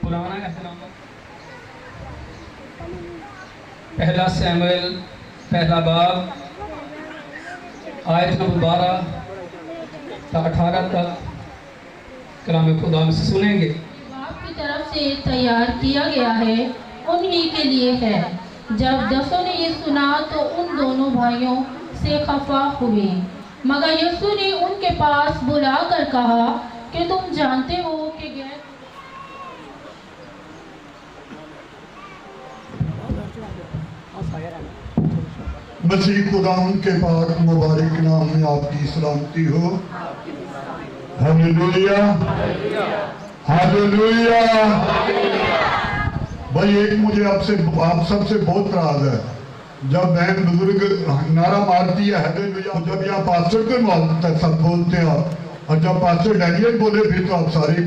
पुराना एहतनामा। पहला सैमुएल पहला बाब आयत नंबर 12 से 18 तक कलाम खुदा में सुनेंगे। बाप की तरफ से तैयार किया गया है, उन्हीं के लिए है। जब दसों ने ये सुना तो उन दोनों भाइयों से खफा हुए, मगर यीशु ने उनके पास बुलाकर कहा कि तुम जानते हो कि गैर मसीह खुदा उनके पाक मुबारक नाम में आपकी सलामती हो। Hallelujah hallelujah. भाई एक मुझे आप सबसे बहुत नाराज है जब बहन बुजुर्ग नारा मारती है हालेलुया, जब यहाँ पास्टर के सब बोलते हैं और जब पास्टर डैनियल बोले फिर तो आप सारे